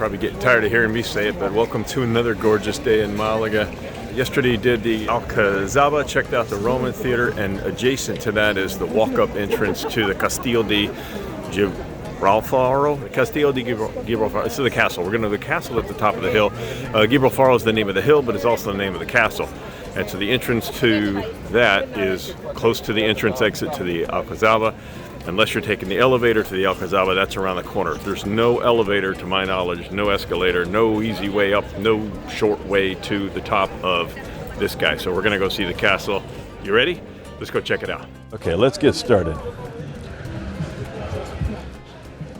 probably getting tired of hearing me say it, but welcome to another gorgeous day in Malaga. Yesterday did the Alcazaba, checked out the Roman Theater, and adjacent to that is the walk-up entrance to the Castillo de Gibralfaro. Castillo de Gibralfaro. This is the castle. We're going to the castle at the top of the hill. Gibralfaro is the name of the hill, but it's also the name of the castle. And so the entrance to that is close to the entrance exit to the Alcazaba. Unless you're taking the elevator to the Alcazaba, that's around the corner. There's no elevator, to my knowledge, no escalator, no easy way up, no short way to the top of this guy. So we're gonna go see the castle. You ready? Let's go check it out. Okay, let's get started.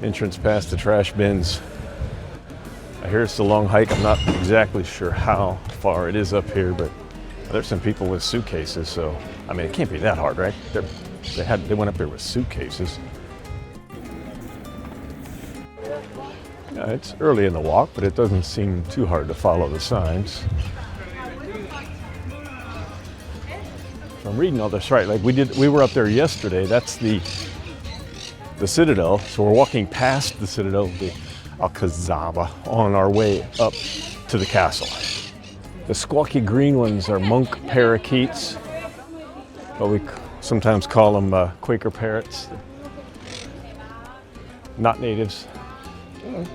Entrance past the trash bins. I hear it's a long hike. I'm not exactly sure how far it is up here, but there's some people with suitcases, so I mean, it can't be that hard, right? They went up there with suitcases. It's early in the walk, but it doesn't seem too hard to follow the signs. If I'm reading all this right, like we were up there yesterday. That's the Citadel. So we're walking past the Citadel, the Alcazaba, on our way up to the castle. The squawky green ones are monk parakeets, but we sometimes call them Quaker parrots. Not natives.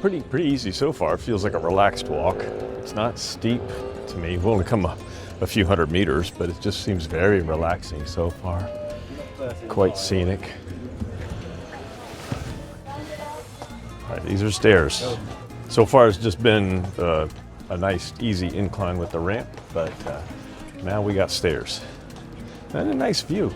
Pretty easy so far. It feels like a relaxed walk. It's not steep to me. We've only come a few hundred meters, but it just seems very relaxing so far. Quite scenic. All right, these are stairs. So far it's just been a nice easy incline with the ramp, but now we got stairs. And a nice view.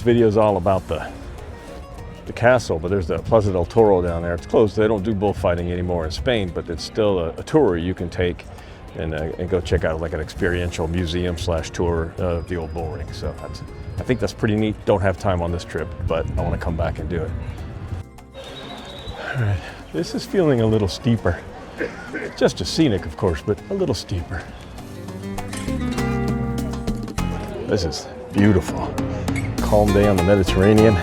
Video is all about the castle, but there's the Plaza del Toro down there. It's closed. They don't do bullfighting anymore in Spain, but it's still a tour you can take and go check out, like an experiential museum / tour of the old bull ring. So I think that's pretty neat. Don't have time on this trip, but I want to come back and do it. All right, this is feeling a little steeper. Just as scenic, of course, but a little steeper. This is beautiful. Calm day on the Mediterranean.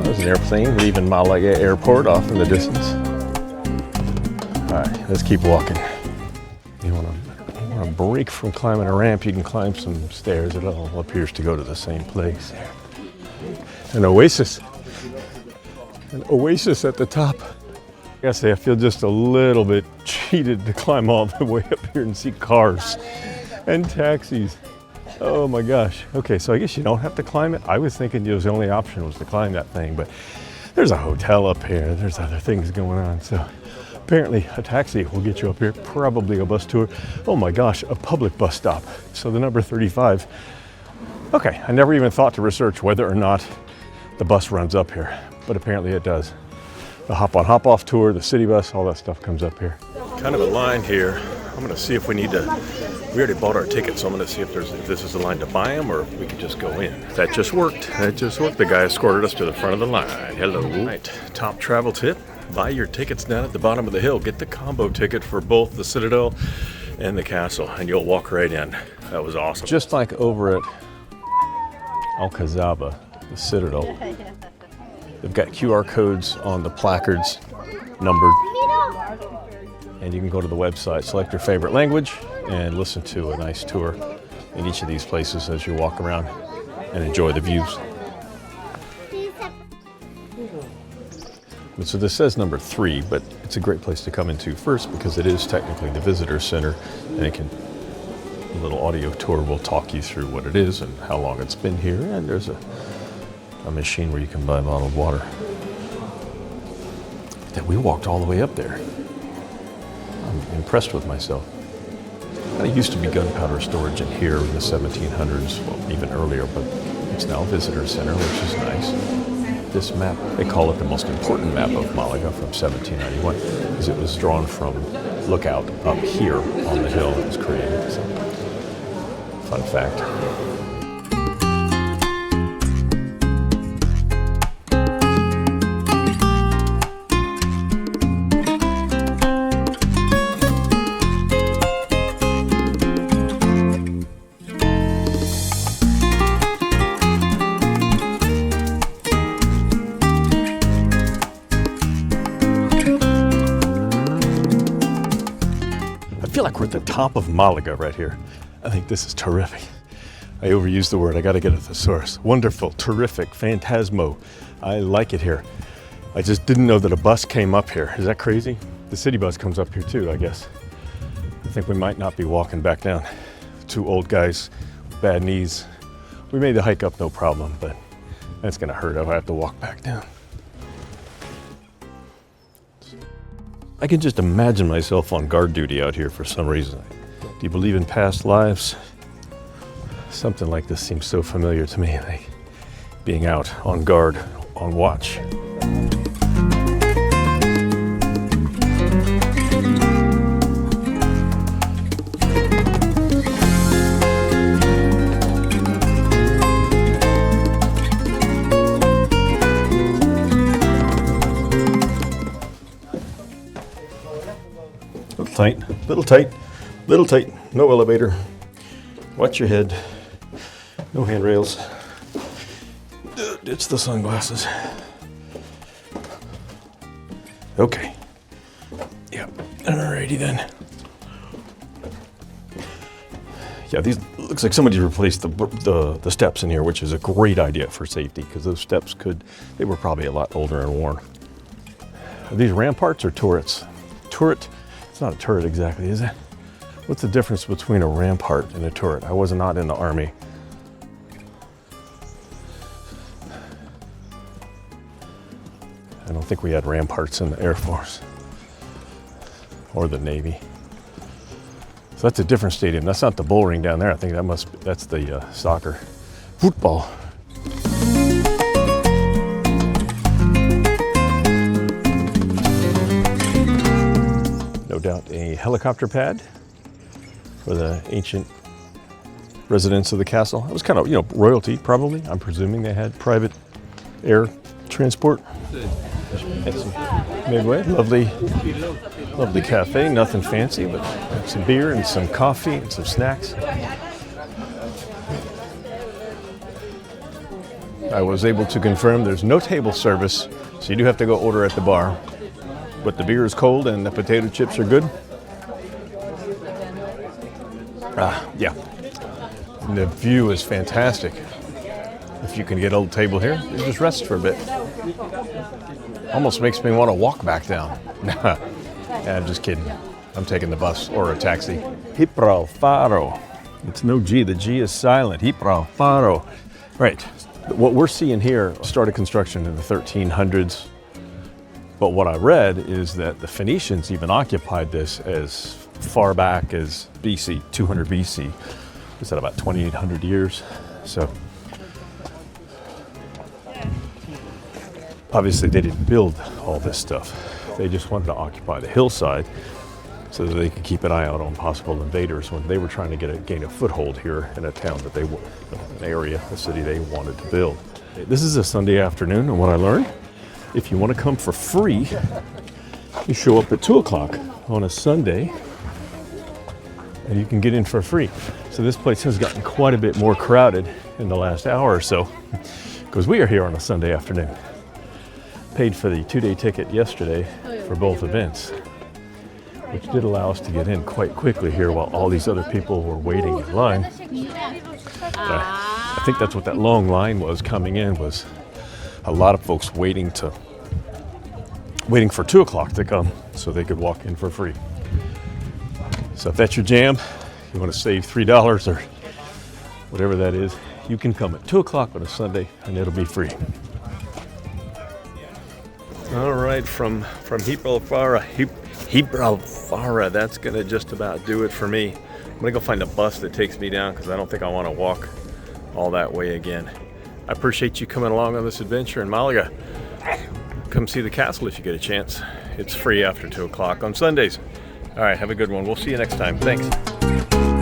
There's an airplane leaving Malaga airport off in the distance. All right, let's keep walking. You want to break from climbing a ramp, you can climb some stairs. It all appears to go to the same place. An oasis. An oasis at the top. I gotta say, I feel just a little bit cheated to climb all the way up here and see cars and taxis. Oh my gosh. Okay, so I guess you don't have to climb it. I was thinking the only option was to climb that thing, but there's a hotel up here. There's other things going on. So apparently a taxi will get you up here, probably a bus tour. Oh my gosh, a public bus stop. So the number 35. Okay, I never even thought to research whether or not the bus runs up here, but apparently it does. The hop-on, hop-off tour, the city bus, all that stuff comes up here. Kind of a line here. I'm gonna see if we need to. We already bought our tickets, so I'm going to see if this is a line to buy them or if we could just go in. That just worked. That just worked. The guy escorted us to the front of the line. Hello. Right. Top travel tip. Buy your tickets down at the bottom of the hill. Get the combo ticket for both the Citadel and the castle, and you'll walk right in. That was awesome. Just like over at Alcazaba, the Citadel, they've got QR codes on the placards, numbered. And you can go to the website, select your favorite language, and listen to a nice tour in each of these places as you walk around and enjoy the views. So this says number 3, but it's a great place to come into first because it is technically the visitor center, and a little audio tour will talk you through what it is and how long it's been here, and there's a machine where you can buy bottled water. That we walked all the way up there. I'm impressed with myself. There used to be gunpowder storage in here in the 1700s, well, even earlier, but it's now a visitor center, which is nice. This map, they call it the most important map of Malaga from 1791, because it was drawn from Lookout up here on the hill that was created. So, fun fact. I feel like we're at the top of Malaga right here. I think this is terrific. I overused the word. I got to get a thesaurus. Wonderful, terrific, phantasmo. I like it here. I just didn't know that a bus came up here. Is that crazy? The city bus comes up here too, I guess. I think we might not be walking back down. Two old guys with bad knees. We made the hike up no problem, but that's going to hurt if I have to walk back down. I can just imagine myself on guard duty out here for some reason. Do you believe in past lives? Something like this seems so familiar to me, like being out on guard, on watch. Little tight, no elevator. Watch your head, no handrails. Ditch the sunglasses. Okay, yeah, alrighty then. Yeah, these looks like somebody replaced the steps in here, which is a great idea for safety because those steps they were probably a lot older and worn. Are these ramparts or turrets? Turret. It's not a turret exactly, is it? What's the difference between a rampart and a turret? I was not in the army. I don't think we had ramparts in the Air Force or the Navy. So that's a different stadium. That's not the bull ring down there. I think that's the soccer. Football. No doubt a helicopter pad for the ancient residents of the castle. It was kind of, royalty probably. I'm presuming they had private air transport. Midway, lovely cafe, nothing fancy, but some beer and some coffee and some snacks. I was able to confirm there's no table service, so you do have to go order at the bar. But the beer is cold and the potato chips are good. Yeah. And the view is fantastic. If you can get a little table here, you just rest for a bit. Almost makes me want to walk back down. Yeah, I'm just kidding. I'm taking the bus or a taxi. Gibralfaro. It's no G. The G is silent. Gibralfaro. Right. What we're seeing here started construction in the 1300s. But what I read is that the Phoenicians even occupied this as far back as BC, 200 BC. Is that about 2,800 years? So obviously they didn't build all this stuff. They just wanted to occupy the hillside so that they could keep an eye out on possible invaders when they were trying to gain a foothold here in a town that an area, a city they wanted to build. This is a Sunday afternoon, and what I learned, if you want to come for free, you show up at 2 o'clock on a Sunday and you can get in for free. So this place has gotten quite a bit more crowded in the last hour or so because we are here on a Sunday afternoon. Paid for the 2-day ticket yesterday for both events, which did allow us to get in quite quickly here while all these other people were waiting in line. I think that's what that long line was coming in, was a lot of folks waiting for 2 o'clock to come so they could walk in for free. So if that's your jam, you want to save $3 or whatever that is, you can come at 2 o'clock on a Sunday and it'll be free. All right, from Gibralfaro, that's gonna just about do it for me. gonna go find a bus that takes me down because I don't think I want to walk all that way again. I appreciate you coming along on this adventure in Malaga. Come see the castle if you get a chance. It's free after 2 o'clock on Sundays. All right, have a good one. We'll see you next time. Thanks.